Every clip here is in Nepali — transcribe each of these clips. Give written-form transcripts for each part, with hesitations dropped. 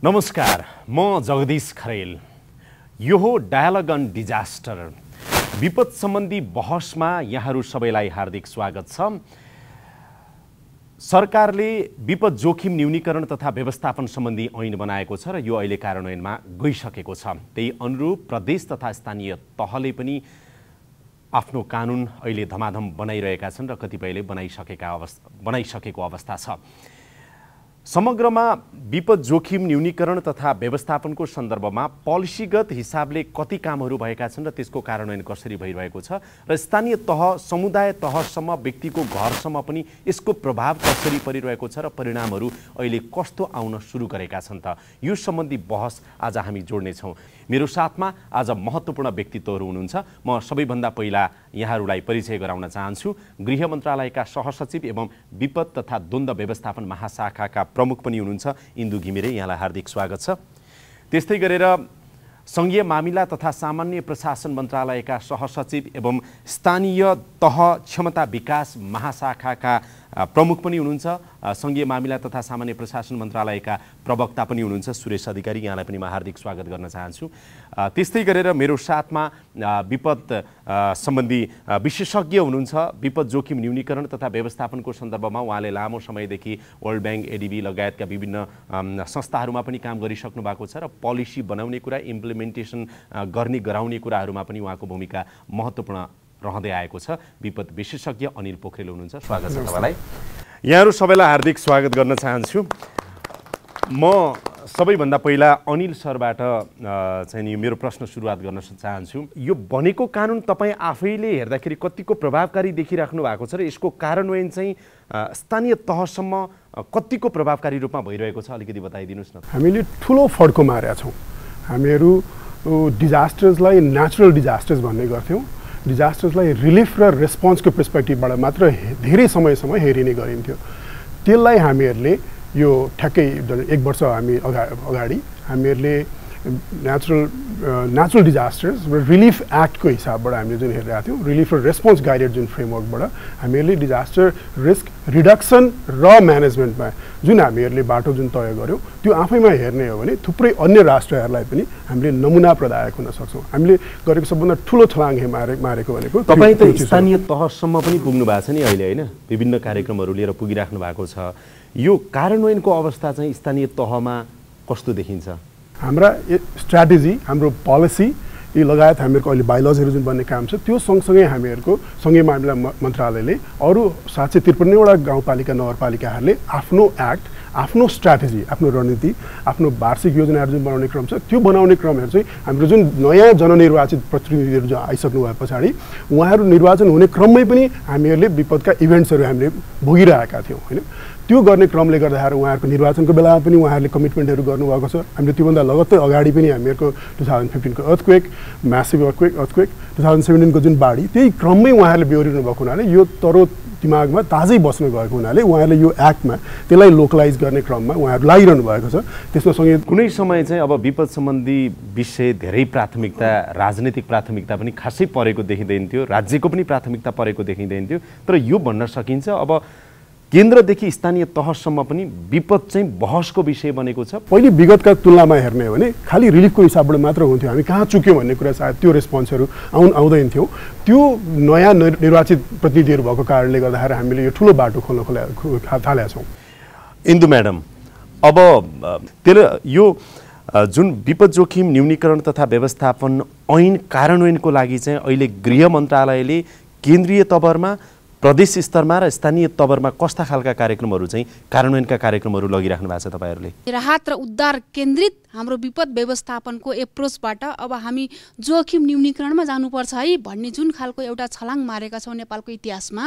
नमस्कार, म जगदीश खरेल। यो हो डायलग अन डिजास्टर। विपद सम्बन्धी बहसमा यहाँहरू सबैलाई हार्दिक स्वागत छ। सरकारले विपद जोखिम न्यूनीकरण तथा व्यवस्थापन सम्बन्धी ऐन बनाएको छ र यो अहिले कार्यान्वयनमा गइसकेको छ। त्यही अनुरूप प्रदेश तथा स्थानीय तहले पनि आफ्नो कानुन अहिले धमाधम बनाइरहेका छन् र कतिपयले बनाइसकेको अवस्था छ। समग्रमा विपद जोखिम न्यूनीकरण तथा व्यवस्थापनको सन्दर्भमा पोलिसीगत हिसाबले कति कामहरू भएका छन् र त्यसको कार्यान्वयन कसरी भइरहेको छ र स्थानीय तह समुदाय तहसम्म व्यक्तिको घरसम्म पनि यसको प्रभाव कसरी परिरहेको छ र परिणामहरू अहिले कस्तो आउन सुरु गरेका छन् त, यो सम्बन्धी बहस आज हामी जोड्नेछौँ। मेरो साथमा आज महत्त्वपूर्ण व्यक्तित्वहरू हुनुहुन्छ। म सबैभन्दा पहिला यहाँहरूलाई परिचय गराउन चाहन्छु। गृह मन्त्रालयका सहसचिव एवं विपद तथा द्वन्द्व व्यवस्थापन महाशाखाका प्रमुख पनि हुनुहुन्छ इन्दु घिमिरे, यहाँलाई हार्दिक स्वागत छ। त्यस्तै गरेर संघीय मामिला तथा सामान्य प्रशासन मन्त्रालयका सहसचिव एवं स्थानीय तह क्षमता विकास महाशाखाका प्रमुख पनि हुनुहुन्छ। संघीय मामिला तथा सामान्य प्रशासन मन्त्रालयका प्रवक्ता पनि हुनुहुन्छ सुरेश अधिकारी, यहाँलाई पनि म हार्दिक स्वागत गर्न चाहन्छु। त्यस्तै गरेर मेरो साथमा विपद सम्बन्धी विशेषज्ञ हुनुहुन्छ। विपद जोखिम न्यूनीकरण तथा व्यवस्थापनको सन्दर्भमा उहाँले लामो समयदेखि वर्ल्ड ब्याङ्क, एडिबी लगायतका विभिन्न संस्थाहरूमा पनि काम गरिसक्नु भएको छ र पोलिसी बनाउने कुरा, इम्प्लिमेन्टेसन गराउने कुराहरूमा पनि उहाँको भूमिका महत्त्वपूर्ण रहँदै आएको छ। विपद विशेषज्ञ अनिल पोखरेल हुनुहुन्छ, स्वागत छ तपाईँलाई। यहाँहरू सबैलाई हार्दिक स्वागत गर्न चाहन्छु। म सबैभन्दा पहिला अनिल सरबाट चाहिँ मेरो प्रश्न सुरुवात गर्न चाहन्छु। यो बनेको कानुन तपाईँ आफैले हेर्दाखेरि कतिको प्रभावकारी देखिराख्नु भएको छ र यसको कार्यान्वयन चाहिँ स्थानीय तहसम्म कतिको प्रभावकारी रूपमा भइरहेको छ, अलिकति बताइदिनुहोस् न। हामीले ठुलो फड्को मारेका छौँ। हामीहरू डिजास्टर्सलाई नेचुरल डिजास्टर्स भन्ने गर्थ्यौँ। डिजास्टर्सलाई रिलिफ र रेस्पोन्सको पर्सपेक्टिभबाट मात्र धेरै समयसम्म हेरिने गरिन्थ्यो। त्यसलाई हामीहरूले यो ठ्याक्कै 1 वर्ष अगाडि हामीहरूले नेचुरल डिजास्टर्स र रिलिफ एक्टको हिसाबबाट हामीले जुन हेरिरहेको थियौँ, रिलिफ र रेस्पोन्स गाइडेड जुन फ्रेमवर्कबाट हामीहरूले डिजास्टर रिस्क रिडक्सन र म्यानेजमेन्टमा जुन हामीहरूले बाटो जुन तय गऱ्यौँ, त्यो आफैमा हेर्ने हो भने थुप्रै अन्य राष्ट्रहरूलाई पनि हामीले नमुना प्रदायक हुन सक्छौँ। हामीले गरेको सबभन्दा ठुलो छलाङ मारेको भनेको तपाईँ त स्थानीय तहसम्म पनि पुग्नु भएको छ नि अहिले, होइन? विभिन्न कार्यक्रमहरू लिएर पुगिराख्नु भएको छ। यो कार्यान्वयनको अवस्था चाहिँ स्थानीय तहमा कस्तो देखिन्छ? हाम्रा स्ट्राटेजी, हाम्रो पोलिसी यी लगायत हामीहरूको अहिले बायोलजहरू जुन बन्ने काम छ, त्यो सँगसँगै हामीहरूको संघीय मामिला मन्त्रालयले अरू 753वटा गाउँपालिका नगरपालिकाहरूले आफ्नो एक्ट, आफ्नो स्ट्राटेजी, आफ्नो रणनीति, आफ्नो वार्षिक योजनाहरू जुन बनाउने क्रम छ, त्यो बनाउने क्रमहरू चाहिँ हाम्रो जुन नयाँ जननिर्वाचित प्रतिनिधिहरू जो आइसक्नु भए पछाडि उहाँहरू निर्वाचन हुने क्रममै पनि हामीहरूले विपदका इभेन्ट्सहरू हामीले भोगिरहेका थियौँ, होइन? त्यो गर्ने क्रमले गर्दाखेरि उहाँहरूको निर्वाचनको बेलामा पनि उहाँहरूले कमिटमेन्टहरू गर्नुभएको छ। हामीले त्योभन्दा लगत्तै अगाडि पनि हामीहरूको 2015को अर्थक्वेक, म्यासिभ अर्थक्वेक, 2017को जुन बाढी, त्यही क्रममै उहाँहरूले बेहोरिनु भएको हुनाले यो तरो दिमागमा ताजै बस्न गएको हुनाले उहाँहरूले यो एक्टमा त्यसलाई लोकलाइज गर्ने क्रममा उहाँहरू लागिरहनु भएको छ। त्यसमा सँगै कुनै समय चाहिँ अब विपद सम्बन्धी विषय धेरै प्राथमिकता, राजनीतिक प्राथमिकता पनि खासै परेको देखिँदैन थियो, राज्यको पनि प्राथमिकता परेको देखिँदैन थियो। तर यो भन्न सकिन्छ अब केन्द्रदेखि स्थानीय तहसम्म पनि विपद चाहिँ बहसको विषय बनेको छ। पहिले विगतका तुलनामा हेर्ने हो भने खालि रिलिफको हिसाबबाट मात्र हुन्थ्यो। हामी कहाँ चुक्यौँ भन्ने कुरा सायद त्यो रेस्पोन्सहरू आउँदैन थियो। त्यो नयाँ निर्वाचित प्रतिनिधिहरू भएको कारणले गर्दाखेरि हामीले यो ठुलो बाटो खोल्न थालेका छौँ। इन्दु म्याडम, अब यो जुन विपद जोखिम न्यूनीकरण तथा व्यवस्थापन ऐन कार्यान्वयनको लागि चाहिँ अहिले गृह मन्त्रालयले केन्द्रीय तवरमा, प्रदेश स्तरमा र स्थानीय तवरमा कस्ता खालका कार्यक्रमहरू चाहिँ कार्यान्वयनका कार्यक्रमहरू लगिराख्नु भएको छ तपाईँहरूले? राहत र उद्धार केन्द्रित हाम्रो विपद व्यवस्थापनको एप्रोचबाट अब हामी जोखिम न्यूनीकरणमा जानुपर्छ है भन्ने जुन खालको एउटा छलाङ मारेका छौँ नेपालको इतिहासमा,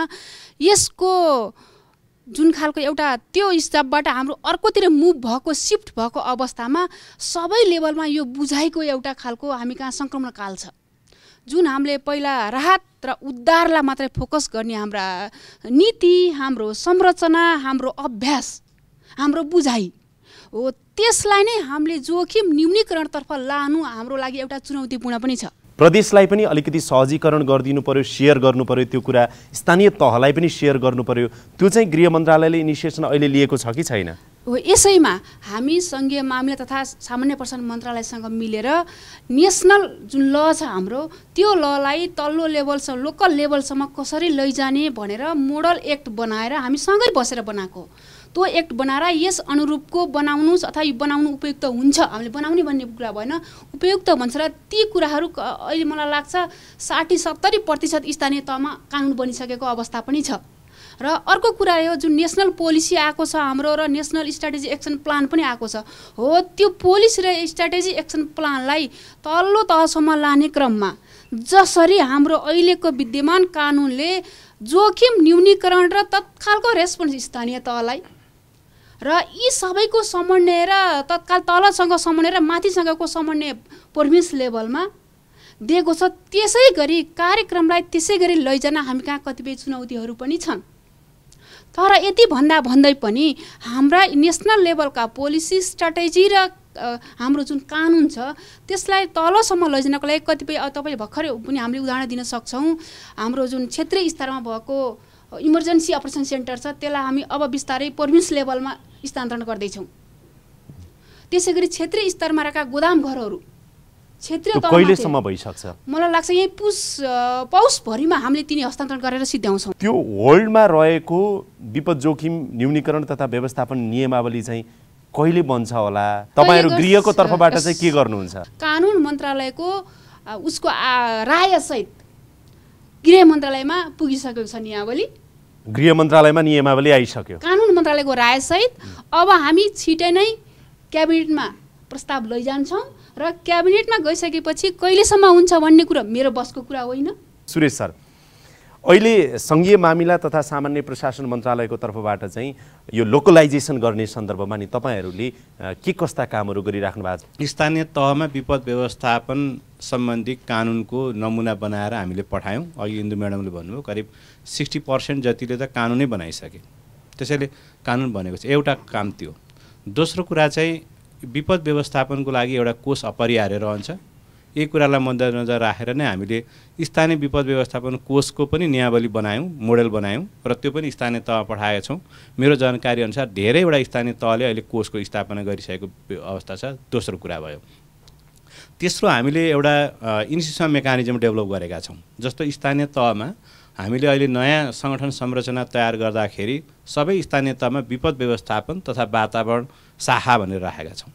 यसको जुन खालको एउटा त्यो हिसाबबाट हाम्रो अर्कोतिर मुभ भएको, सिफ्ट भएको अवस्थामा सबै लेभलमा यो बुझाइको एउटा खालको हामी कहाँ सङ्क्रमण काल छ। जुन हामीले पहिला राहत र उद्धारलाई मात्रै फोकस गर्ने हाम्रा नीति, हाम्रो संरचना, हाम्रो अभ्यास, हाम्रो बुझाइ हो, त्यसलाई नै हामीले जोखिम न्यूनीकरणतर्फ लानु हाम्रो लागि एउटा चुनौतीपूर्ण पनि छ। प्रदेशलाई पनि अलिकति सहजीकरण गरिदिनु पर्यो, सेयर गर्नु पर्यो, त्यो कुरा स्थानीय तहलाई पनि सेयर गर्नु पर्यो। त्यो चाहिँ गृह मन्त्रालयले इनिसिएसन अहिले लिएको छ कि छैन? हो। यसैमा हामी सङ्घीय मामिला तथा सामान्य प्रशासन मन्त्रालयसँग मिलेर नेसनल जुन ल छ हाम्रो त्यो ललाई तल्लो लेभलसम्म लोकल लेभलसम्म कसरी लैजाने भनेर मोडल एक्ट बनाएर हामी सँगै बसेर बनाएको। त्यो एक्ट बनाएर यस अनुरूपको बनाउनुहोस् अथवा यो बनाउनु उपयुक्त हुन्छ, हामीले बनाउने भन्ने कुरा भएन, उपयुक्त भन्छ र ती कुराहरू अहिले मलाई लाग्छ 60-70% स्थानीय तहमा कानुन बनिसकेको अवस्था पनि छ। र अर्को कुरा यो जुन नेसनल पोलिसी आएको छ हाम्रो र नेसनल स्ट्राटेजी एक्सन प्लान पनि आएको छ हो, त्यो पोलिसी र स्ट्राटेजी एक्सन प्लानलाई तल्लो तहसम्म लाने क्रममा जसरी हाम्रो अहिलेको विद्यमान कानुनले जोखिम न्यूनीकरण र तत्कालको रेस्पोन्स स्थानीय तहलाई र यी सबैको समन्वय र तत्काल तलसँग समन्वय र माथिसँगको समन्वय प्रोभिन्स लेभलमा दिएको छ, त्यसै गरी कार्यक्रमलाई त्यसै गरी लैजान हामी कहाँ कतिपय चुनौतीहरू पनि छन्। तर यति भन्दै पनि हाम्रा नेसनल लेभलका पोलिसी स्ट्राटेजी र हाम्रो जुन कानुन छ त्यसलाई तलसम्म लैजानको लागि कतिपय तपाईँ भर्खरै पनि हामीले उदाहरण दिन सक्छौँ। हाम्रो जुन क्षेत्रीय स्तरमा भएको इमर्जेन्सी अपरेसन सेन्टर छ त्यसलाई हामी अब बिस्तारै प्रोभिन्स लेभलमा स्थानान्तरण गर्दैछौँ। त्यसै गरी क्षेत्रीय स्तरमा रहेका गोदाम घरहरू क्षेत्रीय तहमा कहिलेसम्म भइसक्छ? मलाई लाग्छ यही पौषभरिमा हामीले तिनी हस्तान्तरण गरेर सिद्ध्याउँछौँ। त्यो वर्ल्डमा रहेको विपद जोखिम न्यूनीकरण तथा व्यवस्थापन नियमावली चाहिँ कहिले बन्छ होला? तपाईहरु गृहको तर्फबाट चाहिँ के गर्नुहुन्छ? कानुन मन्त्रालयको उसको रायसहित गृह मन्त्रालयमा पुगिसकेको छ नियमावली। गृह मन्त्रालयमा नियमावली आइसक्यो कानुन मन्त्रालयको रायसहित। अब हामी छिटै नै क्याबिनेटमा प्रस्ताव लैजान्छौँ र क्याबिनेटमा गइसकेपछि कहिलेसम्म हुन्छ भन्ने कुरा मेरो बसको कुरा होइन। सुरेश सर, अहिले सङ्घीय मामिला तथा सामान्य प्रशासन मन्त्रालयको तर्फबाट चाहिँ यो लोकलाइजेसन गर्ने सन्दर्भमा नि तपाईहरूले के कस्ता कामहरू गरिराख्नु भएको छ? स्थानीय तहमा विपद व्यवस्थापन सम्बन्धी कानुनको नमुना बनाएर हामीले पठायौँ। अघि इन्दु म्याडमले भन्नुभयो करिब 60% जतिले त कानुनै बनाइसके, त्यसैले कानुन बनेको छ। एउटा काम त्यो। दोस्रो कुरा चाहिँ विपद व्यवस्थापनको लागि एउटा कोष अपरिहार्य रहन्छ। यही कुरालाई मध्यनजर राखेर नै हामीले स्थानीय विपद व्यवस्थापन कोषको पनि नियमावली बनायौँ, मोडेल बनायौँ र त्यो पनि स्थानीय तहमा पठाएका छौँ। मेरो जानकारी अनुसार धेरैवटा स्थानीय तहले अहिले कोषको स्थापना गरिसकेको अवस्था छ। दोस्रो कुरा भयो। तेस्रो, हामीले एउटा इन्स्टिट्युसनल मेकानिजम डेभलप गरेका छौँ। जस्तो स्थानीय तहमा हामीले अहिले नयाँ सङ्गठन संरचना तयार गर्दाखेरि सबै स्थानीय तहमा विपद व्यवस्थापन तथा वातावरण शाखा भनेर राखेका छौँ।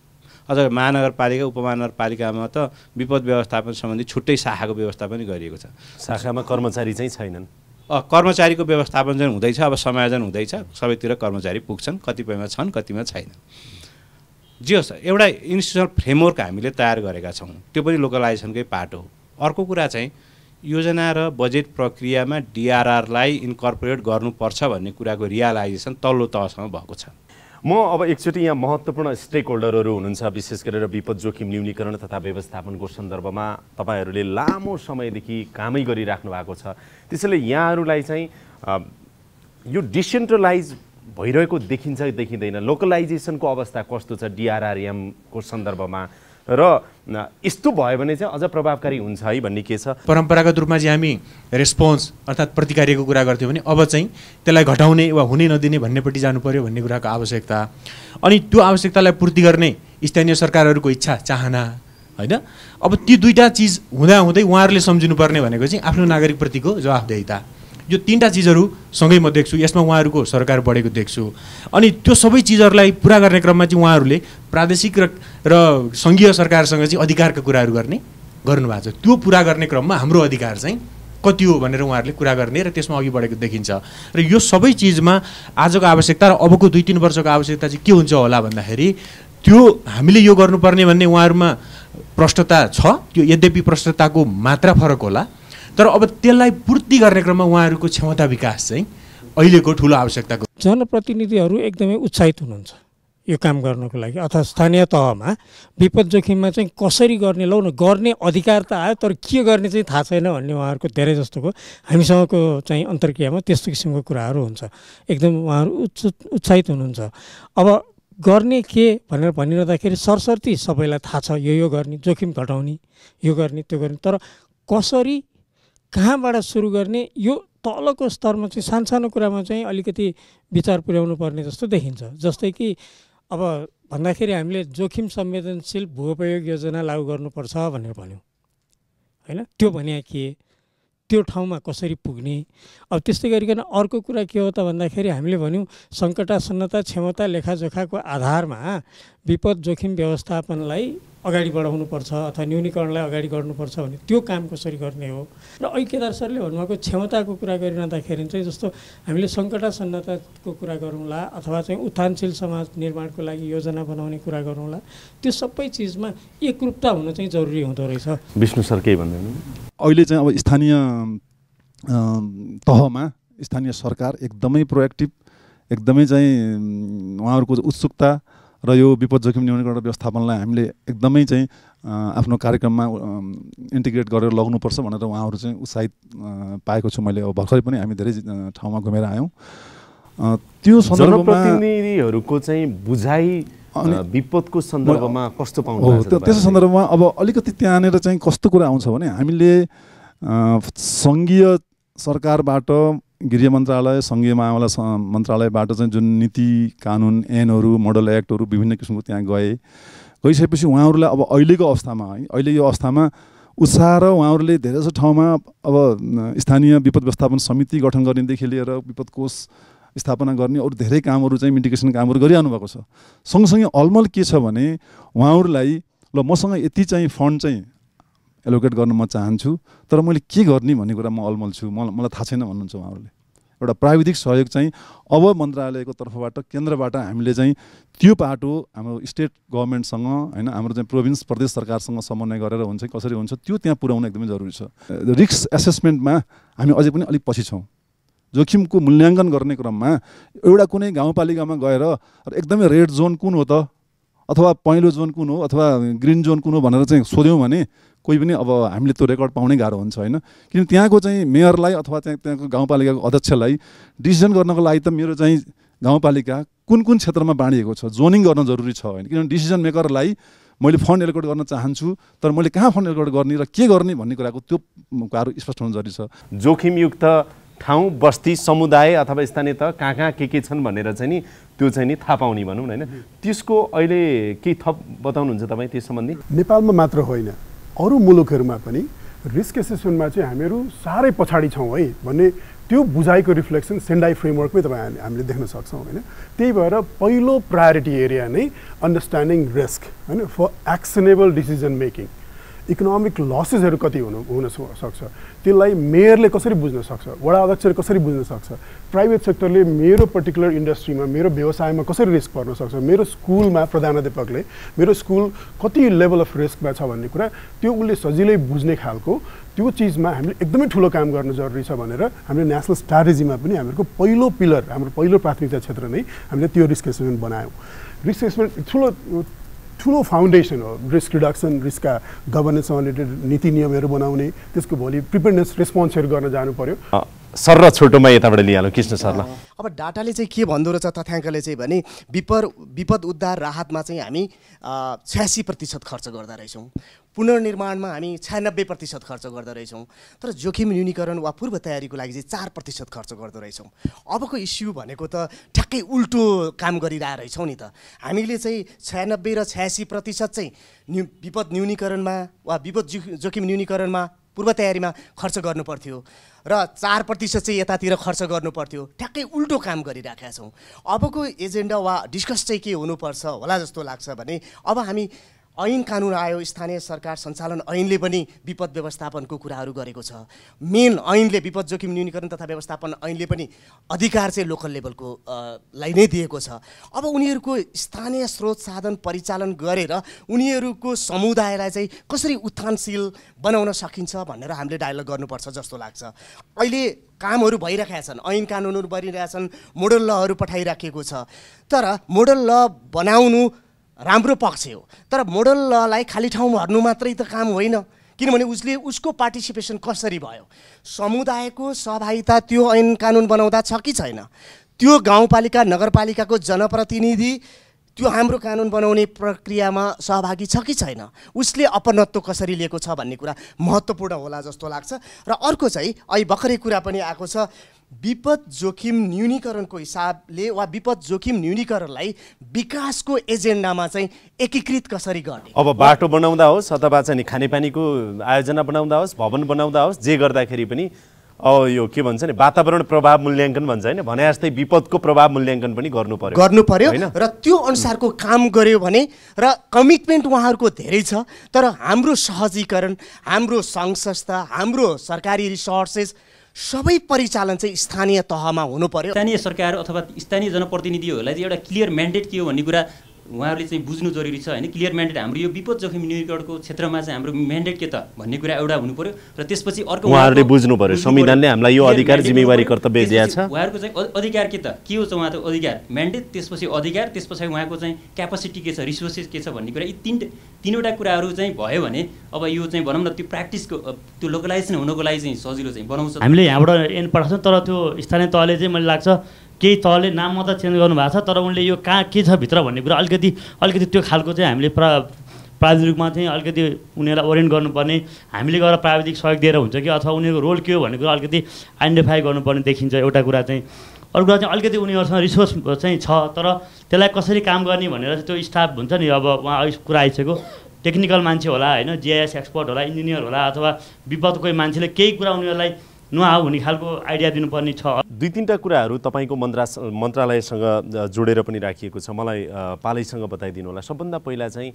अझ महानगरपालिका उपमहानगरपालिकामा त विपद व्यवस्थापन सम्बन्धी छुट्टै शाखाको व्यवस्था पनि गरिएको छ। शाखामा कर्मचारी चाहिँ छैनन्। कर्मचारीको व्यवस्थापन चाहिँ हुँदैछ, अब समायोजन हुँदैछ। सबैतिर कर्मचारी पुग्छन्, कतिपयमा छन्, कतिमा छैन। जे होस्, एउटा इन्स्टिट्युसनल फ्रेमवर्क हामीले तयार गरेका छौँ, त्यो पनि लोकलाइजेसनकै पार्ट हो। अर्को कुरा चाहिँ योजना र बजेट प्रक्रियामा डिआरआरलाई इन्कर्पोरेट गर्नुपर्छ भन्ने कुराको रियलाइजेसन तल्लो तहसम्म भएको छ। म अब एकचोटि यहाँ महत्त्वपूर्ण स्टेक होल्डरहरू हुनुहुन्छ, विशेष गरेर विपद जोखिम न्यूनीकरण तथा व्यवस्थापनको सन्दर्भमा तपाईँहरूले लामो समयदेखि कामै गरिराख्नु भएको छ। त्यसैले यहाँहरूलाई चाहिँ यो डिसेन्ट्रलाइज भइरहेको देखिन्छ देखिँदैन? लोकलाइजेसनको अवस्था कस्तो छ डिआरआरएमको सन्दर्भमा? र यस्तो भयो भने चाहिँ अझ प्रभावकारी हुन्छ है भन्ने के छ? परम्परागत रूपमा चाहिँ हामी रेस्पोन्स अर्थात् प्रतिक्रियाको कुरा गर्थ्यौँ भने अब चाहिँ त्यसलाई घटाउने वा हुनै नदिने भन्नेपट्टि जानु पर्यो भन्ने कुराको आवश्यकता। अनि त्यो आवश्यकतालाई पूर्ति गर्ने स्थानीय सरकारहरूको इच्छा चाहना होइन। अब ती दुईटा चिज हुँदाहुँदै उहाँहरूले सम्झिनुपर्ने भनेको चाहिँ आफ्नो नागरिकप्रतिको जवाफदेहिता। यो तीनटा चिजहरू सँगै म देख्छु, यसमा उहाँहरूको सरकार बढेको देख्छु। अनि त्यो सबै चिजहरूलाई पुरा गर्ने क्रममा चाहिँ उहाँहरूले प्रादेशिक र सङ्घीय सरकारसँग चाहिँ अधिकारका कुराहरू गर्नुभएको छ। त्यो पुरा गर्ने क्रममा हाम्रो अधिकार चाहिँ कति हो भनेर उहाँहरूले कुरा गर्ने र त्यसमा अघि बढेको देखिन्छ। र यो सबै चिजमा आजको आवश्यकता र अबको 2-3 वर्षको आवश्यकता चाहिँ के हुन्छ होला भन्दाखेरि त्यो हामीले यो गर्नुपर्ने भन्ने उहाँहरूमा प्रष्टता छ। त्यो यद्यपि प्रष्टताको मात्रा फरक होला, तर अब त्यसलाई पूर्ति गर्ने क्रममा उहाँहरूको क्षमता विकास चाहिँ अहिलेको ठुलो आवश्यकताको। जनप्रतिनिधिहरू एकदमै उत्साहित हुनुहुन्छ यो काम गर्नको लागि। अथवा स्थानीय तहमा विपद जोखिममा चाहिँ कसरी गर्ने, लौ न गर्ने अधिकार त आयो, तर के गर्ने चाहिँ थाहा छैन भन्ने उहाँहरूको धेरै जस्तोको हामीसँगको चाहिँ अन्तर्क्रियामा त्यस्तो किसिमको कुराहरू हुन्छ। एकदम उहाँहरू उत्साहित हुनुहुन्छ। अब गर्ने के भनेर भनिरहँदाखेरि सरसर्ती सबैलाई थाहा छ यो गर्ने, जोखिम घटाउने, यो गर्ने त्यो गर्ने, तर कसरी कहाँबाट सुरु गर्ने यो तलको स्तरमा चाहिँ सानो कुरामा चाहिँ अलिकति विचार पुर्याउनु पर्ने जस्तो देखिन्छ। जस्तै कि अब भन्दाखेरि हामीले जोखिम संवेदनशील भूउपयोग योजना लागू गर्नुपर्छ भनेर भन्यौँ होइन, त्यो भने के, त्यो ठाउँमा कसरी पुग्ने। अब त्यस्तै गरिकन अर्को कुरा के हो त भन्दाखेरि हामीले भन्यौँ सङ्कटासन्नता क्षमता लेखाजोखाको आधारमा विपद जोखिम व्यवस्थापनलाई अगाडि बढाउनुपर्छ अथवा न्यूनीकरणलाई अगाडि गर्नुपर्छ भने त्यो काम कसरी गर्ने हो। र अहिले केदार सरले भन्नुभएको क्षमताको कुरा गरिरहँदाखेरि चाहिँ जस्तो हामीले सङ्कटासन्नताको कुरा गरौँला अथवा चाहिँ उत्थानशील समाज निर्माणको लागि योजना बनाउने कुरा गरौँला, त्यो सबै चिजमा एकरूपता हुन चाहिँ जरुरी हुँदो रहेछ। विष्णु सर केही भन्दैन? अहिले चाहिँ अब स्थानीय तहमा स्थानीय सरकार एकदमै प्रोएक्टिभ, एकदमै चाहिँ उहाँहरूको उत्सुकता र यो विपद जोखिम न्यूनीकरण व्यवस्थापनलाई हामीले एकदमै चाहिँ आफ्नो कार्यक्रममा इन्टिग्रेट गरेर लग्नुपर्छ भनेर उहाँहरू चाहिँ उत्साहित पाएको छु मैले। अब भर्खरै पनि हामी धेरै ठाउँमा घुमेर आयौँ। त्यो जनप्रतिनिधिहरूको चाहिँ बुझाइ विपदको सन्दर्भमा कस्तो पाउनु? त्यसो सन्दर्भमा अब अलिकति त्यहाँनिर चाहिँ कस्तो कुरा आउँछ भने हामीले सङ्घीय सरकारबाट गृह मन्त्रालय सङ्घीय मामला मन्त्रालयबाट चाहिँ जुन नीति कानुन ऐनहरू मोडल एक्टहरू विभिन्न किसिमको त्यहाँ गइसकेपछि उहाँहरूलाई अब अहिलेको अवस्थामा है अहिले यो अवस्थामा उत्साह र उहाँहरूले धेरैजसो ठाउँमा अब स्थानीय विपद व्यवस्थापन समिति गठन गर्नेदेखि लिएर विपद कोष स्थापना गर्ने अरू धेरै कामहरू चाहिँ मिटिगेसन कामहरू गरिरहनु भएको छ। सँगसँगै अलमल के छ भने उहाँहरूलाई ल मसँग यति चाहिँ फन्ड चाहिँ एलोकेट गर्न म चाहन्छु तर मैले के गर्ने भन्ने कुरा म अलमल छु, मलाई थाहा छैन भन्नुहुन्छ उहाँहरूले। एउटा प्राविधिक सहयोग चाहिँ अब मन्त्रालयको तर्फबाट केन्द्रबाट हामीले चाहिँ त्यो पाटो हाम्रो स्टेट गभर्मेन्टसँग होइन हाम्रो चाहिँ प्रोभिन्स प्रदेश सरकारसँग समन्वय गरेर हुन्छ कसरी हुन्छ त्यो त्यहाँ पुर्याउन एकदमै जरुरी छ। रिस्क एसेसमेन्टमा हामी अझै पनि अलिक पछि छौँ। जोखिमको मूल्याङ्कन गर्ने क्रममा एउटा कुनै गाउँपालिकामा गएर एकदमै रेड जोन कुन हो त अथवा पहेँलो जोन कुन हो अथवा ग्रिन जोन कुन हो भनेर चाहिँ सोध्यौँ भने कोही पनि अब हामीले त्यो रेकर्ड पाउनै गाह्रो हुन्छ होइन। किन त्यहाँको चाहिँ मेयरलाई अथवा त्यहाँको गाउँपालिकाको अध्यक्षलाई डिसिजन गर्नको लागि त मेरो चाहिँ गाउँपालिका कुन कुन क्षेत्रमा बाँडिएको छ जोनिङ गर्न जरुरी छ होइन। किनभने डिसिजन मेकरलाई मैले फन्ड एलोकेट गर्न चाहन्छु तर मैले कहाँ फन्ड एलोकेट गर्ने र के गर्ने भन्ने कुराको त्यो कुराहरू स्पष्ट हुनु जरुरी छ। जोखिमयुक्त ठाउँ बस्ती समुदाय अथवा स्थानीय तह कहाँ के छन् भनेर चाहिँ नि त्यो चाहिँ नि थाहा पाउने भनौँ होइन। त्यसको अहिले केही थप बताउनुहुन्छ तपाईँ त्यस सम्बन्धी? नेपालमा मात्र होइन अरू मुलुकहरूमा पनि रिस्क एसेसमेन्टमा चाहिँ हामीहरू साह्रै पछाडि छौँ है भन्ने त्यो बुझाइको रिफ्लेक्सन सेन्डाई फ्रेमवर्कमै तपाईँ हामीले देख्न सक्छौँ होइन। त्यही भएर पहिलो प्रायोरिटी एरिया नै अन्डरस्ट्यान्डिङ रिस्क होइन for actionable decision making. Economic लसेसहरू कति हुन सक्छ त्यसलाई मेयरले कसरी बुझ्न सक्छ, वडा अध्यक्षले कसरी बुझ्न सक्छ, प्राइभेट सेक्टरले मेरो पर्टिकुलर इन्डस्ट्रीमा मेरो व्यवसायमा कसरी रिस्क पर्न सक्छ, मेरो स्कुलमा प्रधानाध्यापकले मेरो स्कुल कति लेभल अफ रिस्कमा छ भन्ने कुरा त्यो उसले सजिलै बुझ्ने खालको त्यो चिजमा हामीले एकदमै ठुलो काम गर्न जरुरी छ भनेर हामीले नेसनल स्ट्राटेजीमा पनि हामीहरूको पहिलो पिलर हाम्रो पहिलो प्राथमिकता क्षेत्र नै हामीले त्यो रिस्क एसेसमेन्ट बनायौँ। रिस्क एसेसमेन्ट ठुलो फाउन्डेसन हो। रिस्क रिडक्सन रिस्कका गभर्नेन्ससँग रिलेटेड नीति नियमहरू बनाउने त्यसको भोलि प्रिपेयरनेस रेस्पोन्सहरू गर्न जानु पर्यो। सर र छोटोमा यताबाट लिइहालौँ कृष्ण सरलाई। अब डाटाले चाहिँ के भन्दो रहेछ तथ्याङ्कले चाहिँ भने विपद उद्धार राहतमा चाहिँ हामी 86% खर्च गर्दा रहेछौँ, पुनर्निर्माणमा हामी 96% खर्च गर्दो रहेछौँ, तर जोखिम न्यूनीकरण वा पूर्व तयारीको लागि चाहिँ 4% खर्च गर्दो रहेछौँ। अबको इस्यु भनेको त ठ्याक्कै उल्टो काम गरिरहेको रहेछौँ नि त। हामीले चाहिँ 96 र 86% चाहिँ विपद न्यूनीकरणमा वा विपद जोखिम न्यूनीकरणमा पूर्व तयारीमा खर्च गर्नु पर्थ्यो र 4% चाहिँ यतातिर खर्च गर्नु पर्थ्यो। ठ्याक्कै उल्टो काम गरिराखेका छौँ। अबको एजेन्डा वा डिस्कस चाहिँ के हुनुपर्छ होला जस्तो लाग्छ भने अब हामी ऐन कानुन आयो, स्थानीय सरकार सञ्चालन ऐनले पनि विपद व्यवस्थापनको कुराहरू गरेको छ। मेन ऐनले विपद जोखिम न्यूनीकरण तथा व्यवस्थापन ऐनले पनि अधिकार चाहिँ लोकल लेभलको लाई नै दिएको छ। अब उनीहरूको स्थानीय स्रोत साधन परिचालन गरेर उनीहरूको समुदायलाई चाहिँ कसरी उत्थानशील बनाउन सकिन्छ भनेर हामीले डायलग गर्नुपर्छ जस्तो लाग्छ। अहिले कामहरू भइरहेका छन्, ऐन कानुनहरू बनिरहेका छन्, मोडल लहरू पठाइराखेको छ, तर मोडल ल बनाउनु राम्रो पक्ष हो, तर मोडल ललाई खाली ठाउँमा भर्नु मात्रै त काम होइन। किनभने उसको पार्टिसिपेसन कसरी भयो, समुदायको सहभागिता त्यो ऐन कानुन बनाउँदा छ कि छैन, त्यो गाउँपालिका नगरपालिकाको जनप्रतिनिधि त्यो हाम्रो कानुन बनाउने प्रक्रियामा सहभागी छ कि छैन, उसले अपनत्व कसरी लिएको छ भन्ने कुरा महत्त्वपूर्ण होला जस्तो लाग्छ। र अर्को चाहिँ अहिले भर्खरै कुरा पनि आएको छ विपद जोखिम न्यूनीकरणको हिसाबले वा विपद जोखिम न्यूनीकरणलाई विकासको एजेन्डामा चाहिँ एकीकृत कसरी गर्ने? अब बाटो बनाउँदा होस् अथवा चाहिँ खानेपानीको आयोजना बनाउँदा होस्, भवन बनाउँदा होस्, जे गर्दाखेरि पनि अब यो के भन्छ नि वातावरण प्रभाव मूल्याङ्कन भन्छ हैन, भने जस्तै विपदको प्रभाव मूल्याङ्कन पनि गर्नु पर्यो र त्यो अनुसारको काम गर्यो भने र कमिटमेन्ट उहाँहरूको धेरै छ। तर हाम्रो सहजीकरण, हाम्रो सङ्घ संस्था, हाम्रो सरकारी रिसोर्सेस सबै परिचालन चाहिँ स्थानीय तहमा हुनु पर्यो। स्थानीय सरकार अथवा स्थानीय जनप्रतिनिधिहरूलाई चाहिँ एउटा क्लियर म्यान्डेट के हो भन्ने कुरा उहाँहरूले चाहिँ बुझ्नु जरुरी छ हैन। क्लियर म्यान्डेट हाम्रो यो विपद जोखिम न्यूनीकरणको क्षेत्रमा चाहिँ हाम्रो म्यान्डेट के त भन्ने कुरा एउटा हुनु पर्यो र त्यसपछि अर्को उहाँहरूले बुझ्नु पर्यो संविधानले हामीलाई यो अधिकार जिम्मेवारी कर्तव्य दिएको छ। उहाँहरूको चाहिँ अधिकार के त के हो चाहिँ उहाँको अधिकार म्यान्डेट, त्यसपछि अधिकार, त्यसपछि उहाँको चाहिँ क्यापासिटी के छ, रिसोर्सेस के छ भन्ने कुरा, यी तीनवटा कुराहरू चाहिँ भयो भने अब यो चाहिँ भनौँ न त्यो प्र्याक्टिसको त्यो लोकलाइजेसन हुनको लागि चाहिँ सजिलो चाहिँ बनाउँछ। हामीले यहाँबाट एन पठाउँछौँ तर त्यो स्थानीय तहले चाहिँ मलाई लाग्छ केही तहले नाम मात्र चेन्ज गर्नुभएको छ तर उनले यो कहाँ के छ भित्र भन्ने कुरा अलिकति त्यो खालको चाहिँ हामीले प्राविधिक रूपमा चाहिँ अलिकति उनीहरूलाई ओरिएन्ट गर्नुपर्ने, हामीले गएर प्राविधिक सहयोग दिएर हुन्छ कि अथवा उनीहरूको रोल के हो भन्ने कुरा अलिकति आइडेन्टिफाई गर्नुपर्ने देखिन्छ एउटा कुरा चाहिँ। अर्को कुरा चाहिँ अलिकति उनीहरूसँग रिसोर्स चाहिँ छ तर त्यसलाई कसरी काम गर्ने भनेर त्यो स्टाफ हुन्छ नि, अब उहाँ अघि कुरा आइसक्यो टेक्निकल मान्छे होला हैन, जिआइएस एक्सपर्ट होला, इन्जिनियर होला अथवा विपदको मान्छेले केही कुरा उनीहरूलाई नआउ हुने खालको आइडिया दिनुपर्ने छ। दुई तीनटा कुराहरू तपाईँको मन्त्रालयसँग जोडेर पनि राखिएको छ, मलाई पालैसँग बताइदिनु होला। सबभन्दा पहिला चाहिँ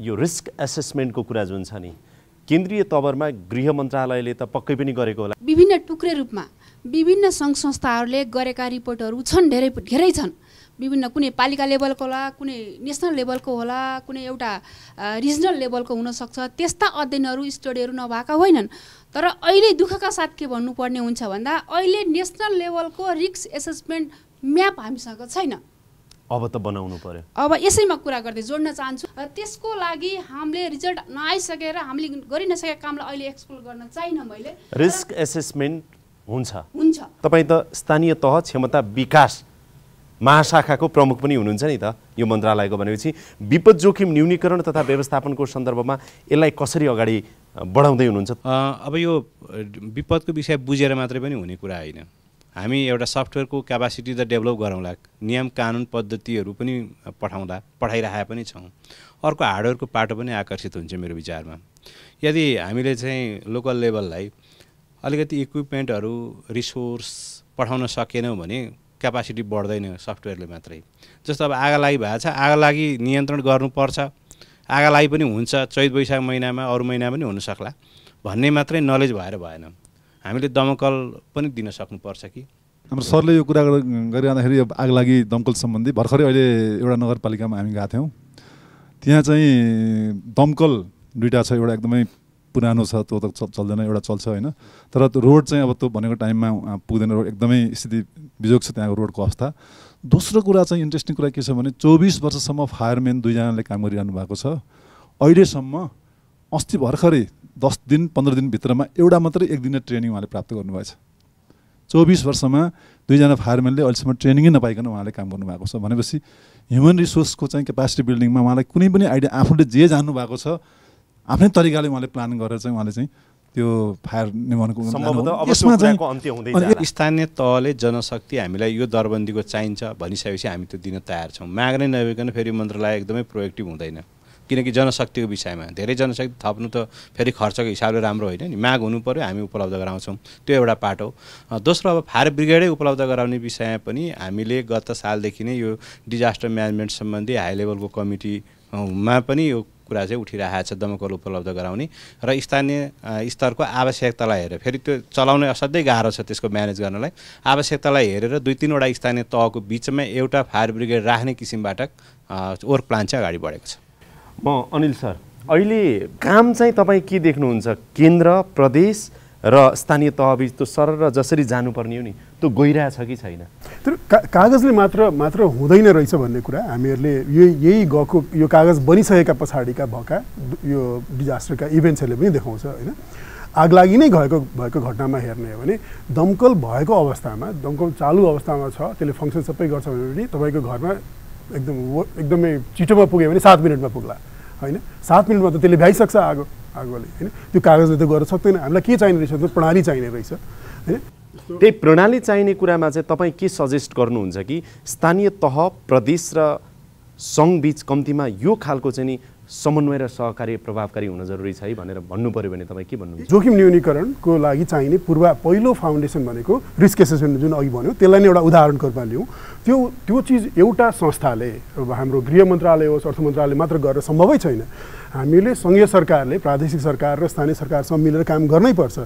यो रिस्क एसेसमेन्टको कुरा जुन छ नि, केन्द्रीय तवरमा गृह मन्त्रालयले त पक्कै पनि गरेको होला। विभिन्न टुक्रे रूपमा विभिन्न सङ्घ संस्थाहरूले गरेका रिपोर्टहरू छन्, धेरै छन्। विभिन्न कुनै पालिका लेभलको होला, कुनै नेसनल लेभलको होला, कुनै एउटा रिजनल लेभलको हुनसक्छ। त्यस्ता अध्ययनहरू स्टडीहरू नभएका होइनन्। तर अहिले दुःखका साथ के भन्नुपर्ने हुन्छ भन्दा अहिले नेसनल लेभलको रिस्क एसेसमेन्ट म्याप हामीसँग छैन। अब त बनाउनु पर्यो। अब यसैमा कुरा गर्दै जोड्न चाहन्छु, त्यसको लागि हामीले रिजल्ट नआइसकेर हामीले गरि नसकेका कामलाई अहिले एक्सप्लोर गर्न चाहिनँ मैले। रिस्क एसेसमेन्ट हुन्छ। तपाईँ त स्थानीय तह क्षमता विकास महाशाखाको प्रमुख पनि हुनुहुन्छ नि त यो मन्त्रालयको, भनेपछि विपद जोखिम न्यूनीकरण तथा व्यवस्थापनको सन्दर्भमा यसलाई कसरी अगाडि बढाउँदै हुनुहुन्छ? अब यो विपदको विषय बुझेर मात्रै पनि हुने कुरा होइन। हामी एउटा सफ्टवेयरको क्यापासिटी त डेभलप गरौँला, नियम कानुन पद्धतिहरू पनि पठाइरहेका पनि छौँ। अर्को हार्डवेयरको पाटो पनि आकर्षित हुन्छ मेरो विचारमा। यदि हामीले चाहिँ लोकल लेभललाई अलिकति इक्विपमेन्टहरू रिसोर्स पठाउन सकेनौँ भने क्यापासिटी बढ्दैन सफ्टवेयरले मात्रै। जस्तो अब आगलागी भएको छ, आगलागी नियन्त्रण गर्नुपर्छ, आगलागी पनि हुन्छ चैत वैशाख महिनामा, अरू महिना पनि हुनसक्ला भन्ने मात्रै नलेज भएर भएन। हामीले दमकल पनि दिन सक्नुपर्छ कि। हाम्रो सरले यो कुरा गरिरहँदाखेरि अब आगलागी दमकल सम्बन्धी भर्खरै अहिले एउटा नगरपालिकामा हामी गएको थियौँ। त्यहाँ चाहिँ दमकल दुईवटा छ, एउटा एकदमै पुरानो छ त्यो त चल्दैन, एउटा चल्छ होइन। तर त्यो रोड चाहिँ अब त्यो भनेको टाइममा पुग्दैन, रोड एकदमै स्थिति बिजोग छ त्यहाँको रोडको अवस्था। दोस्रो कुरा चाहिँ इन्ट्रेस्टिङ कुरा के छ भने 24 वर्षसम्म फायरम्यान दुईजनाले काम गरिरहनु भएको छ। अहिलेसम्म अस्ति भर्खरै 10 दिन 15 दिनभित्रमा एउटा मात्रै 1 दिने ट्रेनिङ उहाँले प्राप्त गर्नुभएछ। 24 वर्षमा दुईजना फायरम्यानले अहिलेसम्म ट्रेनिङै नपाइकन उहाँले काम गर्नुभएको छ। भनेपछि ह्युमन रिसोर्सको चाहिँ क्यापासिटी बिल्डिङमा उहाँलाई कुनै पनि आइडिया आफूले जे जान्नु भएको छ आफ्नै तरिकाले उहाँले प्लान गरेर चाहिँ उहाँले चाहिँ त्यो फायर निवारणको यसमा चाहिँ अन्त्य हुँदै जान्छ। स्थानीय तहले जनशक्ति हामीलाई यो दरबन्दीको चाहिन्छ भनिसकेपछि हामी त्यो दिन तयार छौँ। माग नै नभइकन फेरि मन्त्रालय एकदमै प्रोएक्टिभ हुँदैन, किनकि जनशक्तिको विषयमा धेरै जनशक्ति थप्नु त फेरि खर्चको हिसाबले राम्रो होइन नि। माग हुनु पर्यो, हामी उपलब्ध गराउँछौँ, त्यो एउटा पाटो। दोस्रो अब फायर ब्रिगेडै उपलब्ध गराउने विषयमा पनि हामीले गत सालदेखि नै यो डिजास्टर म्यानेजमेन्ट सम्बन्धी हाई लेभलको कमिटीमा पनि यो कुरा चाहिँ उठिरहेको छ, दमकल उपलब्ध गराउने र स्थानीय स्तरको आवश्यकतालाई हेरेर फेरि त्यो चलाउन असाध्यै गाह्रो छ, त्यसको म्यानेज गर्नलाई आवश्यकतालाई हेरेर 2-3वटा स्थानीय तहको बिचमा एउटा फायर ब्रिगेड राख्ने किसिमबाट वर्क प्लान चाहिँ अगाडि बढेको छ। म अनिल सर, अहिले काम चाहिँ तपाईँ के देख्नुहुन्छ? केन्द्र प्रदेश र स्थानीय तहबीच त्यो सरर जसरी जानुपर्ने हो नि त्यो गइरहेछ कि छैन? तर कागजले मात्र हुँदैन रहेछ भन्ने कुरा हामीहरूले यही गएको यो कागज बनिसकेका पछाडिका भएका यो डिजास्टरका इभेन्ट्सहरूले पनि देखाउँछ होइन। आगलागी नै भएको घटनामा हेर्ने हो भने दमकल भएको अवस्थामा, दमकल चालु अवस्थामा छ, त्यसले फङ्सन सबै गर्छ भने पनि तपाईँको घरमा एकदमै छिटोमा पुग्यो भने 7 मिनटमा पुग्ला होइन। 7 मिनटमा त त्यसले भ्याइसक्छ आगोले होइन। त्यो कागजले त गर्न सक्दैन। हामीलाई के चाहिने रहेछ? त्यो प्रणाली चाहिने रहेछ होइन। त्यही प्रणाली चाहिने कुरामा चाहिँ तपाईँ के सजेस्ट गर्नुहुन्छ कि स्थानीय तह प्रदेश र सङ्घबीच कम्तीमा यो खालको चाहिँ नि समन्वय र सहकारी प्रभावकारी हुन जरुरी छ है भनेर भन्नु पर्यो भने तपाईँ के भन्नुहुन्छ? जोखिम न्यूनीकरणको लागि चाहिने पहिलो फाउन्डेसन भनेको रिस्क एसेसमेन्ट जुन अघि भन्यो त्यसलाई नै एउटा उदाहरणको रूपमा लिउँ। त्यो चिज एउटा संस्थाले अब हाम्रो गृह मन्त्रालय होस् अर्थ मन्त्रालय मात्र गरेर सम्भवै छैन। हामीले सङ्घीय सरकारले प्रादेशिक सरकार र स्थानीय सरकारसँग मिलेर काम गर्नै पर्छ।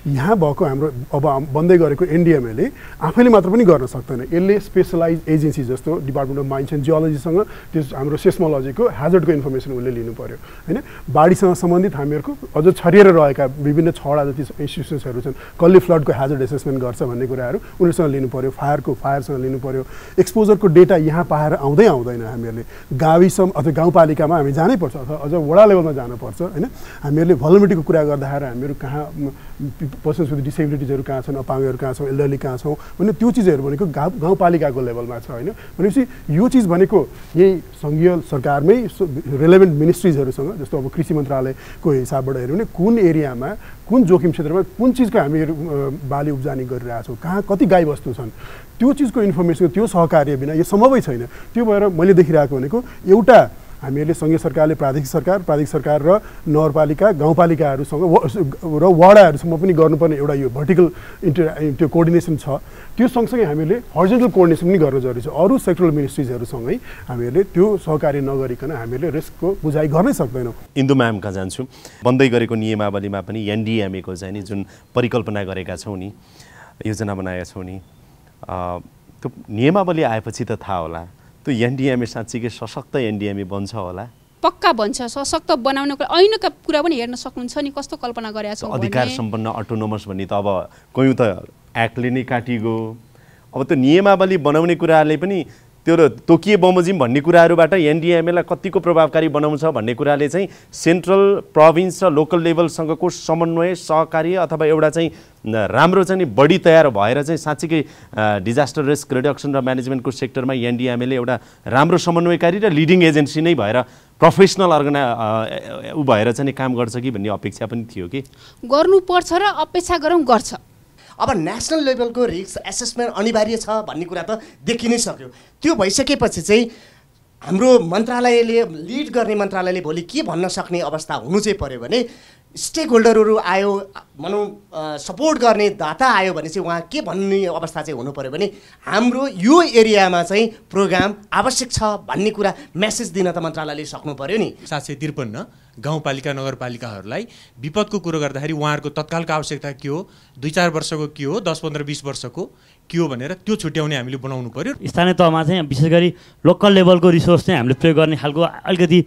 यहाँ भएको हाम्रो अब बन्दै गरेको एनडिएमएले आफैले मात्र पनि गर्न सक्दैन, यसले स्पेसलाइज एजेन्सी जस्तो डिपार्टमेन्ट अफ माइन्स एन्ड जियोलोजीसँग त्यो हाम्रो सेस्मोलोजीको ह्याजर्डको इन्फर्मेसन उसले लिनु पर्यो होइन। बाढीसँग सम्बन्धित हामीहरूको अझ छरिएर रहेका विभिन्न 6वटा जति इन्स्टिट्युसन्सहरू छन्, कसले फ्लडको ह्याजर्ड एसेसमेन्ट गर्छ भन्ने कुराहरू उनीहरूसँग लिनु पर्यो, फायरसँग लिनु पर्यो। एक्सपोजरको डेटा यहाँ पाएर आउँदैन हामीहरूले गाविसम्म अथवा गाउँपालिकामा हामी जानै पर्छ अथवा अझ वडा लेभलमा जानुपर्छ होइन। हामीहरूले भलनरेबिलिटीको कुरा गर्दाखेरि हामीहरू कहाँ पर्सन्स विथ डिसेबिलिटिजहरू कहाँ छन्, अपाङ्गहरू कहाँ छौँ, एल्डरली कहाँ छौँ भने त्यो चिजहरू भनेको गाउँपालिकाको लेभलमा छ होइन। भनेपछि यो चिज भनेको यही सङ्घीय सरकारमै रिलेभेन्ट मिनिस्ट्रिजहरूसँग जस्तो अब कृषि मन्त्रालयको हिसाबबाट हेऱ्यो भने कुन एरियामा कुन जोखिम क्षेत्रमा कुन चिजको हामीहरू बाली उब्जानी गरिरहेछौँ, कहाँ कति गाईबस्तु छन्, त्यो चिजको इन्फर्मेसन त्यो सहकार्य बिना यो सम्भवै छैन। त्यो भएर मैले देखिरहेको भनेको एउटा हामीहरूले सङ्घीय सरकारले प्रादेशिक सरकार र नगरपालिका गाउँपालिकाहरूसँग र वडाहरूसँग पनि गर्नुपर्ने एउटा यो भर्टिकल त्यो कोअर्डिनेसन छ। त्यो सँगसँगै हामीले हरिजोन्टल कोअर्डिनेसन पनि गर्न जरुरी छ। अरू सेक्टरल मिनिस्ट्रिजहरूसँगै हामीहरूले त्यो सहकार्य नगरिकन हामीहरूले रिस्कको बुझाइ गर्नै सक्दैनौँ। इन्दु म्याम कहाँ जान्छु। बन्दै गरेको नियमावलीमा पनि एनडिएमएको चाहिँ नि जुन परिकल्पना गरेका छौँ नि, योजना बनाएका छौँ नि, त्यो नियमावली आएपछि त थाहा होला त्यो एनडिएमए साँच्चीकै सशक्त एनडिएमए बन्छ होला? पक्का बन्छ। सशक्त बनाउनको ऐनका कुरा पनि हेर्न सक्नुहुन्छ नि, कस्तो कल्पना गरेका छौँ। अधिकार सम्पन्न अटोनोमस भन्ने त अब कयौँ त एक्टले नै काटिगयो। अब त्यो नियमावली बनाउने कुराहरूले पनि त्यो तोकिए बमोजिम भन्ने कुराहरूबाट एनडिएमएलाई कतिको प्रभावकारी बनाउँछ भन्ने कुराले चाहिँ सेन्ट्रल प्रोभिन्स र लोकल लेभलसँगको समन्वय सहकार्य अथवा एउटा चाहिँ राम्रो चाहिँ बढी तयार भएर चाहिँ साँच्चीकै डिजास्टर रिस्क रिडक्सन र म्यानेजमेन्टको सेक्टरमा एनडिएमएले एउटा राम्रो समन्वयकारी र लिडिङ एजेन्सी नै भएर प्रोफेसनल भएर चाहिँ काम गर्छ कि भन्ने अपेक्षा पनि थियो कि गर्नुपर्छ र अपेक्षा गरौँ गर्छ। अब नेसनल लेभलको रिस्क एसेसमेन्ट अनिवार्य छ भन्ने कुरा त देखि नै सक्यो। त्यो भइसकेपछि चाहिँ हाम्रो मन्त्रालयले लिड गर्ने मन्त्रालयले भोलि के भन्न सक्ने अवस्था हुनु चाहिँ पर्यो भने स्टेक होल्डरहरू आयो भनौँ सपोर्ट गर्ने दाता आयो भने चाहिँ उहाँ के भन्ने अवस्था चाहिँ हुनु पर्यो भने हाम्रो यो एरियामा चाहिँ प्रोग्राम आवश्यक छ भन्ने कुरा मेसेज दिन त मन्त्रालयले सक्नु पर्यो नि। 753 गाउँपालिका नगरपालिकाहरूलाई विपदको कुरो गर्दाखेरि उहाँहरूको तत्कालको आवश्यकता के हो, 2-4 वर्षको के हो, 10, 15, 20 वर्षको के हो भनेर त्यो छुट्याउने हामीले बनाउनु पर्यो। स्थानीय तहमा चाहिँ विशेष गरी लोकल लेभलको रिसोर्स चाहिँ हामीले प्रयोग गर्ने खालको अलिकति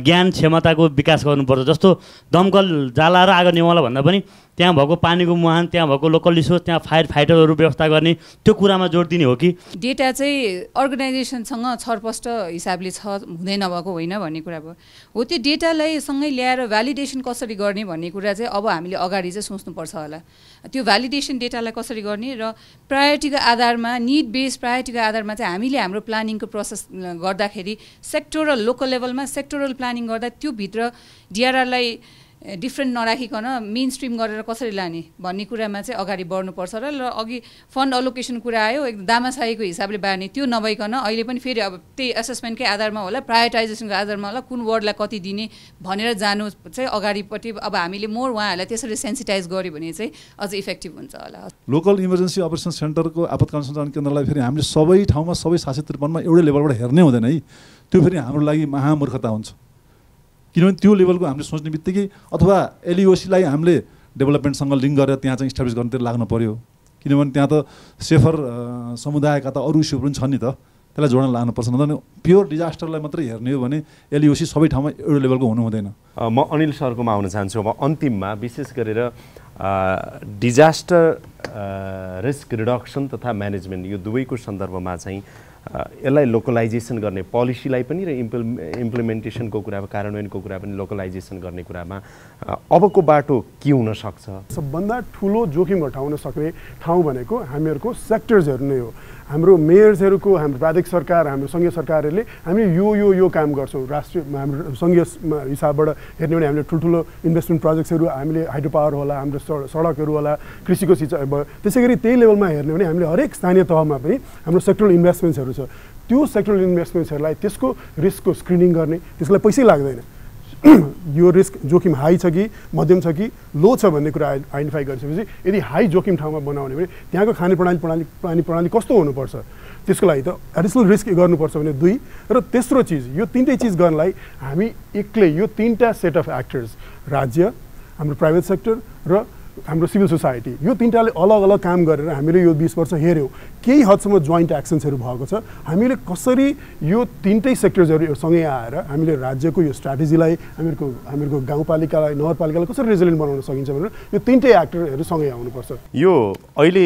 ज्ञान क्षमताको विकास गर्नुपर्छ। जस्तो दमकल जाला र आगो निभाउला भन्दा पनि त्यहाँ भएको पानीको मुहान, त्यहाँ भएको लोकल रिसोर्स, त्यहाँ फायर फाइटरहरू व्यवस्था गर्ने त्यो कुरामा जोड दिने हो कि डेटा चाहिँ अर्गनाइजेसनसँग छरपष्ट हिसाबले छ हुँदै नभएको होइन भन्ने कुरा भयो। हो त्यो डेटालाई सँगै ल्याएर भ्यालिडेसन कसरी गर्ने भन्ने कुरा चाहिँ अब हामीले अगाडि चाहिँ सोच्नुपर्छ होला। त्यो भ्यालिडेसन डेटालाई कसरी गर्ने र प्रायोरिटीको आधारमा निड बेस्ड प्रायोरिटीको आधारमा चाहिँ हामीले हाम्रो प्लानिङको प्रोसेस गर्दाखेरि सेक्टोरल लोकल लेभलमा सेक्टोरल प्लानिङ गर्दा त्यो भित्र डिआरआरलाई डिफ्रेन्ट नराखिकन मेन स्ट्रिम गरेर कसरी लाने भन्ने कुरामा चाहिँ अगाडि बढ्नुपर्छ र अघि फन्ड अलोकेसन कुरा आयो एकदम दामासाहीको हिसाबले बाँड्ने त्यो नभइकन अहिले पनि फेरि अब त्यही एसेसमेन्टकै आधारमा होला प्रायोरिटाइजेसनको आधारमा होला कुन वार्डलाई कति दिने भनेर जानु चाहिँ अगाडिपट्टि अब हामीले मोर उहाँहरूलाई त्यसरी सेन्सिटाइज गर्यो भने चाहिँ अझ इफेक्टिभ हुन्छ होला। लोकल इमर्जेन्सी अपरेसन सेन्टरको आपतकालीन सञ्चालन केन्द्रलाई फेरि हामीले सबै ठाउँमा सबै 753 एउटै लेभलबाट हेर्नै हुँदैन है। त्यो फेरि हाम्रो लागि महामूर्खता हुन्छ किनभने त्यो लेभलको हामीले सोच्ने बित्तिकै अथवा एलइओसीलाई हामीले डेभलपमेन्टसँग लिङ्क गरेर त्यहाँ चाहिँ इस्टाब्लिस गर्नुतिर लाग्नु पर्यो किनभने त्यहाँ त सेफर समुदायका त अरू इस्यु पनि छन् नि त, त्यसलाई जोड्न लाग्नुपर्छ। नत्र प्योर डिजास्टरलाई मात्रै हेर्ने हो भने एलइओसी सबै ठाउँमा एउटै लेभलको हुनु हुँदैन। म अनिल सरकोमा आउन चाहन्छु। अब अन्तिममा विशेष गरेर डिजास्टर रिस्क रिडक्सन तथा म्यानेजमेन्ट यो दुवैको सन्दर्भमा चाहिँ यसलाई लोकलाइजेसन गर्ने पोलिसीलाई पनि र इम्प्लिमेन्टेसनको कुरामा कार्यान्वयनको कुरा पनि लोकलाइजेसन गर्ने कुरामा अबको बाटो के हुन सक्छ? सबभन्दा ठुलो जोखिम घटाउन सक्ने ठाउँ भनेको हामीहरूको सेक्टर्सहरू नै हो। हाम्रो मेयर्सहरूको, हाम्रो प्रादेशिक सरकार, हाम्रो सङ्घीय सरकारहरूले हामी यो काम गर्छौँ। राष्ट्रिय हाम्रो सङ्घीय हिसाबबाट हेर्ने भने हामीले ठुल्ठुलो इन्भेस्टमेन्ट प्रोजेक्ट्सहरू, हामीले हाइड्रो पावर होला, हाम्रो सडकहरू होला, कृषिको सिँचाइ भयो। त्यसै गरी त्यही लेभलमा हेर्ने भने हामीले हरेक स्थानीय तहमा पनि हाम्रो सेक्टरल इन्भेस्टमेन्ट्सहरू छ। त्यो सेक्टरल इन्भेस्टमेन्ट्सहरूलाई त्यसको रिस्कको स्क्रिनिङ गर्ने, त्यसलाई पैसै लाग्दैन। यो रिस्क जोखिम हाई छ कि मध्यम छ कि लो छ भन्ने कुरा आइडेन्टिफाई गरिसकेपछि यदि हाई जोखिम ठाउँमा बनाउने भने त्यहाँको पानी प्रणाली कस्तो हुनुपर्छ, त्यसको लागि त एडिसनल रिस्क गर्नुपर्छ भने 2 र तेस्रो चिज, यो तीनटै चिज गर्नलाई हामी एक्लै यो 3टा सेट अफ एक्टर्स, राज्य, हाम्रो प्राइभेट सेक्टर र हाम्रो सिभिल सोसाइटी, यो 3टाले अलग अलग काम गरेर हामीले यो 20 वर्ष हेऱ्यौँ। केही हदसम्म जोइन्ट एक्सन्सहरू भएको छ। हामीले कसरी यो 3टै सेक्टर्सहरू सँगै आएर हामीले राज्यको यो स्ट्राटेजीलाई, हामीहरूको गाउँपालिकालाई, नगरपालिकालाई कसरी रेजिलियन्ट बनाउन सकिन्छ भनेर यो 3टै एक्टरहरू सँगै आउनुपर्छ। यो अहिले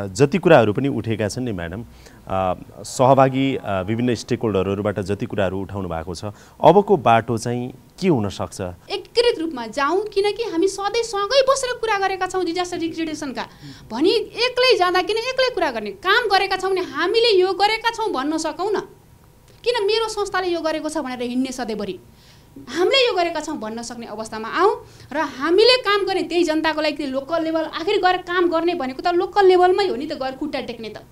जति कुराहरू पनि उठेका छन् नि म्याडम, सहभागी विभिन्न स्टेक होल्डरहरूबाट जति कुराहरू उठाउनु भएको छ, अबको बाटो चाहिँ के हुन सक्छ? एकीकृत रूपमा जाउँ, किनकि हामी सधैँ सँगै बसेर कुरा गरेका छौँ डिजास्टर लिक्विडेसनका। भनी एक्लै जाँदा किन एक्लै कुरा गर्ने, काम गरेका छौँ भने हामीले यो गरेका छौँ भन्न सकौँ न। किन मेरो संस्थाले यो गरेको छ भनेर हिँड्ने सधैँभरि, हामीले यो गरेका छौँ भन्न सक्ने अवस्थामा आउँ र हामीले काम गर्ने त्यही जनताको लागि लोकल लेभल। आखिर गएर काम गर्ने भनेको त लोकल लेभलमै हो नि त, गएर खुट्टा टेक्ने त।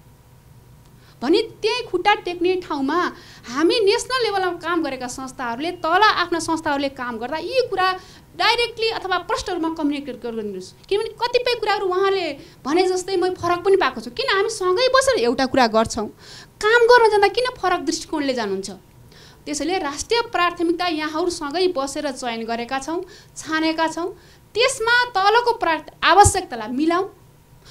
भने त्यही खुट्टा टेक्ने ठाउँमा हामी नेसनल लेभलमा काम गरेका संस्थाहरूले तल आफ्ना संस्थाहरूले काम गर्दा यी कुरा डाइरेक्टली अथवा प्रष्ट रूपमा कम्युनिकेट गरिदिनुहोस्। किनभने कतिपय कुराहरू उहाँले भने जस्तै म फरक पनि पाएको छु। किन हामी सँगै बसेर एउटा कुरा गर्छौँ, काम गर्न जाँदा किन फरक दृष्टिकोणले जानुहुन्छ? त्यसैले राष्ट्रिय प्राथमिकता यहाँहरू सँगै बसेर चयन गरेका छौँ, छानेका छौँ। त्यसमा तलको आवश्यकतालाई मिलाउँ,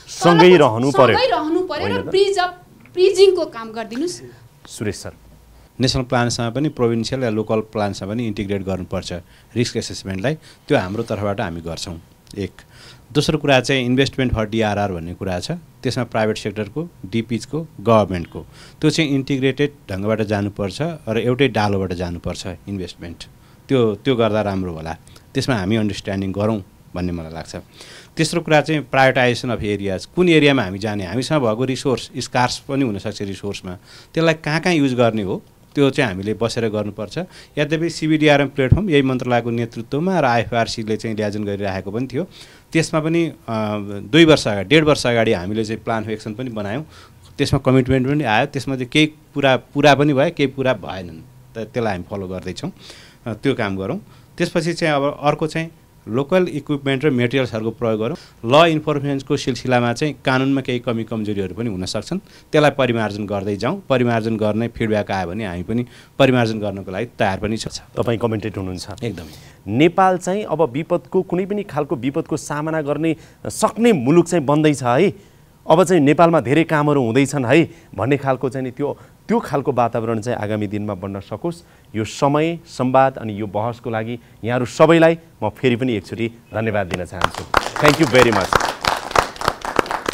सँगै रहनु पर्यो र ब्रिजिङको काम गरिदिनुहोस्। सुरेश सर, नेसनल प्लानसँग पनि प्रोभिन्सियल या लोकल प्लानसँग पनि इन्टिग्रेट गर्नुपर्छ रिस्क एसेसमेन्टलाई। त्यो हाम्रो तर्फबाट हामी गर्छौँ। एक दोस्रो कुरा चाहिँ इन्भेस्टमेन्ट फर डिआरआर भन्ने कुरा छ। त्यसमा प्राइभेट सेक्टरको, डिपिजको, गभर्मेन्टको त्यो चाहिँ इन्टिग्रेटेड ढङ्गबाट जानुपर्छ र एउटै डालोबाट जानुपर्छ इन्भेस्टमेन्ट। त्यो गर्दा राम्रो होला। त्यसमा हामी अन्डरस्ट्यान्डिङ गरौँ भन्ने मलाई लाग्छ। तेस्रो कुरा चाहिँ प्रायोरिटाइजेसन अफ एरियाज। कुन एरियामा हामी जाने, हामीसँग भएको रिसोर्स स्कार्स पनि हुनसक्छ रिसोर्समा, त्यसलाई कहाँ युज गर्ने हो त्यो चाहिँ हामीले बसेर गर्नुपर्छ। यद्यपि सिबिडिआरएम प्लेटफर्म यही मन्त्रालयको नेतृत्वमा र आइएफआरसीले चाहिँ ल्याजन गरिरहेको पनि थियो। त्यसमा पनि 2 वर्ष अगाडि, 1.5 वर्ष अगाडि हामीले चाहिँ प्लान अफ एक्सन पनि बनायौँ। त्यसमा कमिटमेन्ट पनि आयो। त्यसमा चाहिँ केही पुरा पनि भयो, केही पुरा भएनन्। त्यसलाई हामी फलो गर्दैछौँ। त्यो काम गरौँ। त्यसपछि चाहिँ अब अर्को चाहिँ लोकल इक्विपमेन्ट र मेटेरियल्सहरूको प्रयोग गरौँ। ल इन्फर्मेसनको सिलसिलामा चाहिँ कानुनमा केही कमी कमजोरीहरू पनि हुन सक्छन्, त्यसलाई परिमार्जन गर्दै जाउँ। परिमार्जन गर्ने फिडब्याक आयो भने हामी पनि परिमार्जन गर्नको लागि तयार पनि छ। तपाईँ कमेन्टेड हुनुहुन्छ। एकदमै नेपाल चाहिँ अब विपदको कुनै पनि खालको विपदको सामना गर्ने सक्ने मुलुक चाहिँ बन्दैछ है। अब चाहिँ नेपालमा धेरै कामहरू हुँदैछन् है भन्ने खालको चाहिँ त्यो खालको वातावरण चाहिँ आगामी दिनमा बन्न सकोस्। यो समय, संवाद अनि यो बहसको लागि यहाँहरू सबैलाई म फेरि पनि एकचोटि धन्यवाद दिन चाहन्छु। Thank you very much.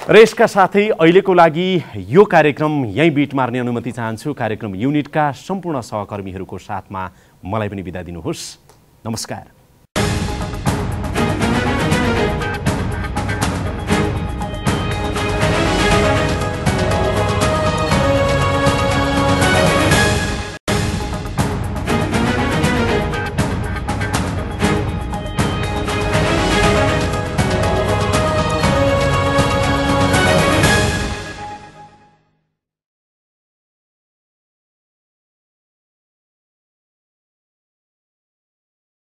र यसका साथै अहिलेको लागि यो कार्यक्रम यहीँ बिट मार्ने अनुमति चाहन्छु। कार्यक्रम युनिटका सम्पूर्ण सहकर्मीहरूको साथमा मलाई पनि बिदा दिनुहोस्। नमस्कार।